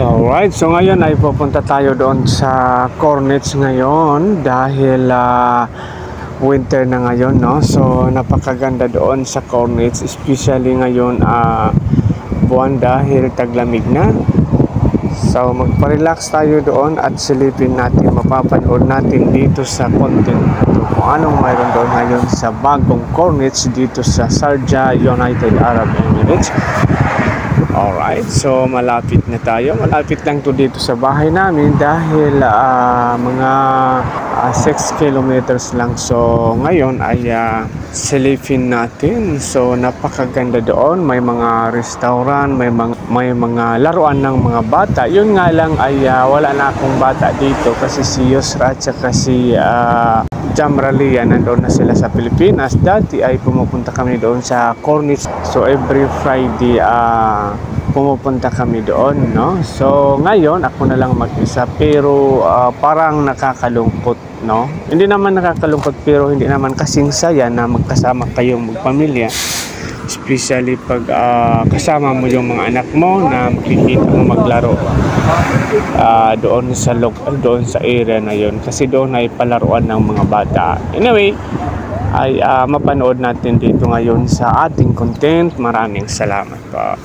Alright, so ngayon ay pupunta tayo doon sa Cornets ngayon dahil winter na ngayon, no? So napakaganda doon sa Cornets, especially ngayon buwan dahil taglamig na. So magpa-relax tayo doon at silipin natin, mapapanood natin dito sa content kung anong mayroon doon ngayon sa bagong Cornets dito sa Sharjah, United Arab Emirates. Alright, so malapit na tayo. Malapit lang to dito sa bahay namin dahil mga 6 kilometers lang. So ngayon ay silipin natin. So napakaganda doon. May mga restaurant, may mga laruan ng mga bata. Yun nga lang ay wala na akong bata dito kasi si Yusra at saka si Jamralia nandoon na sila sa Pilipinas. Dati ay pumupunta kami doon sa Cornets. So every Friday pumupunta kami doon, no? So ngayon ako na lang mag-isa pero parang nakakalungkot, no? Hindi naman nakakalungkot pero hindi naman kasing saya na magkasama kayong magpamilya. Especially pag kasama mo yung mga anak mo na makikita mo maglaro doon sa area na yon, kasi doon ay palaruan ng mga bata. Anyway, ay mapanood natin dito ngayon sa ating content. Maraming salamat po.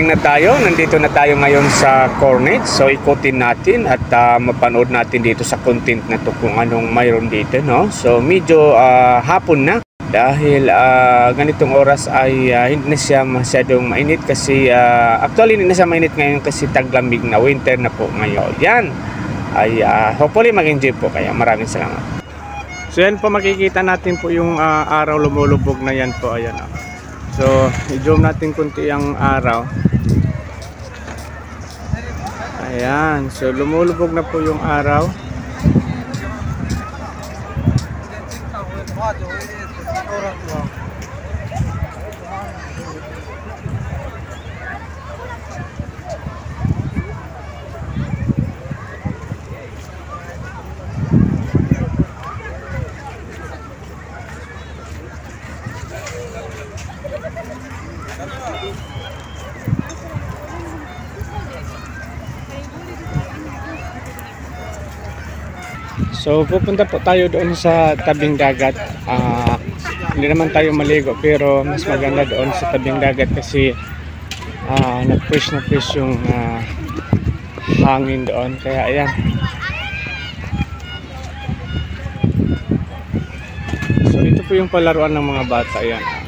Na tayo, nandito na tayo ngayon sa Cornets. So ikutin natin at mapanood natin dito sa content na to kung anong mayroon dito, no? So medyo hapon na dahil ganitong oras ay hindi na siya masyadong mainit kasi actually hindi na siya mainit ngayon kasi taglamig na, winter na po ngayon. Yan, ay hopefully mag-enjoy po kayo. Maraming salamat. So yan po, makikita natin po yung araw lumulubog na yan po. Ayan, so i-zoom natin kunti ang araw. Ayan, so lumulubog na po yung araw. So pupunta po tayo doon sa tabing dagat. Hindi naman tayo maligo, pero mas maganda doon sa tabing dagat kasi nag-fresh na fresh yung hangin doon. Kaya ayan. So ito po yung palaruan ng mga bata. Ayan.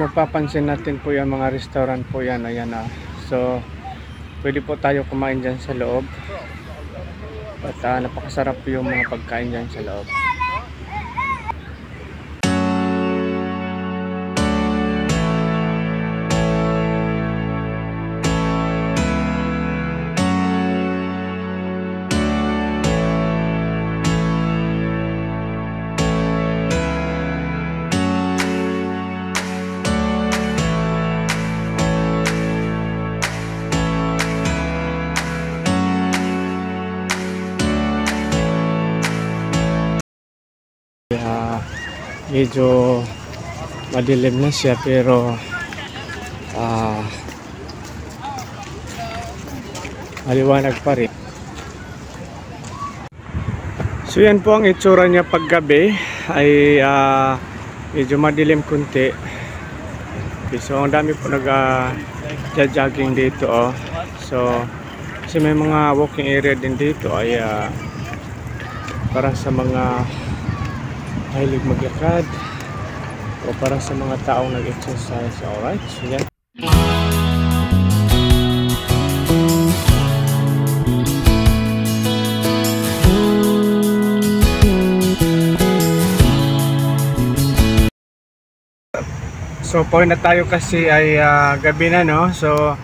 Napapansin natin po yung mga restaurant po yan. Ayan, so pwede po tayo kumain dyan sa loob at napakasarap po yung mga pagkain dyan sa loob. Medyo madilim na siya, pero maliwanag pa rin. So yan po ang itsura niya paggabi, ay medyo madilim kunti. So ang dami po nag-jogging dito. So kasi may mga walking area din dito, ay para sa mga mahilig maglakad o para sa mga taong nag-exercise. Alright, so yan. So point na tayo kasi ay gabi na, no? So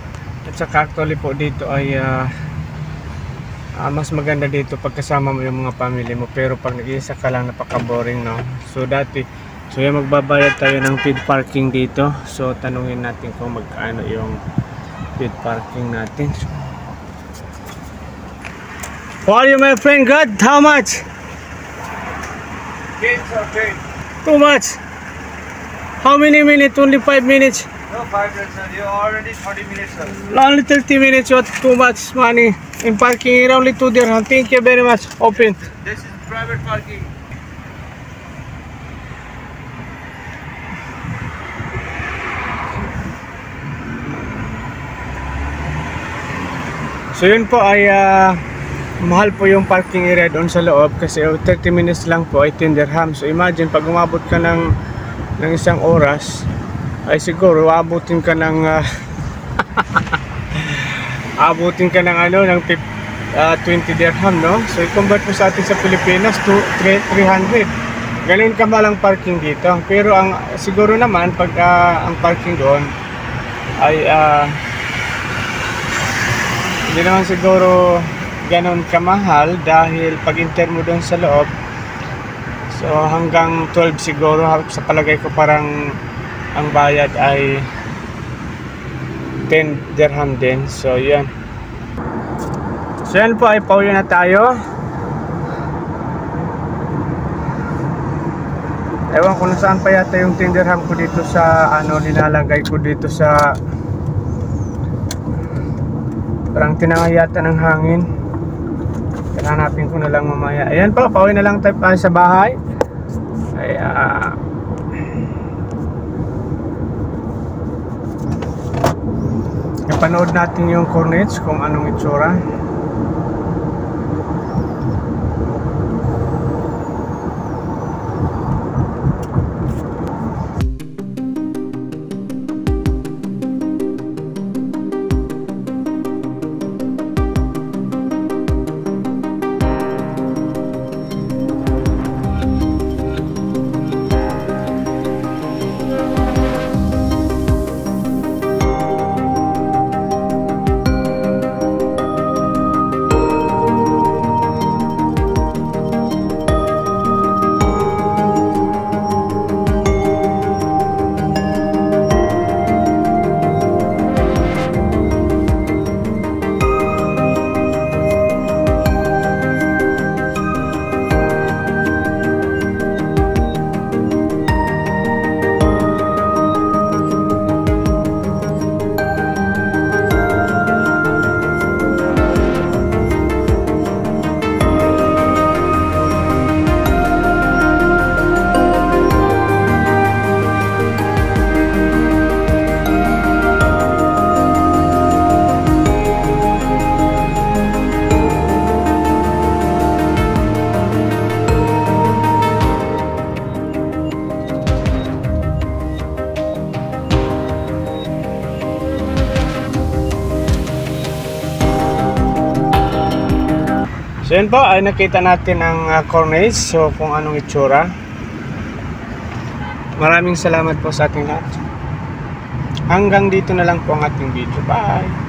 at saka actually po dito ay mas maganda dito pagkasama mo yung mga family mo, pero pag nag-iisa ka lang napaka-boring, no? So yan, magbabayad tayo ng paid parking dito. So tanungin natin kung magkano yung paid parking natin. How are you, my friend? Good? How much? Games are paid. Too much. How many minutes? Only 5 minutes. No, 5 minutes, sir. You are already 30 minutes, sir. Only 30 minutes. What? Too much money. In parking here only 2 dirham. Thank you very much. Open. This is private parking. So yun po ay mahal po yung parking area doon sa loob kasi 30 minutes lang po ay 10 dirham. So imagine pag umabot ka ng isang oras ay siguro abutin ka ng abutin ka ng ano ng 20 dirham, no? So i-convert mo sa atin sa Pilipinas to 300. Ganun ka malang parking dito. Pero ang siguro naman pag ang parking doon ay hindi naman siguro ganun kamahal dahil pag enter mo doon sa loob, so hanggang 12 siguro sa palagay ko parang ang bayad ay 10 dirham din. So yan. So yan po ay pauwi na tayo. Ewan ko na saan pa yata yung 10 dirham ko dito sa ano nilalagay ko dito sa parang tinangayata ng hangin. Hanapin ko na lang mamaya. Ayan po, pauwi na lang tayo sa bahay. Ay, napanood natin yung Cornets kung anong itsura. So yun po, ay nakita natin ang Corniche, so kung anong itsura. Maraming salamat po sa ating lahat. Hanggang dito na lang po ang ating video. Bye!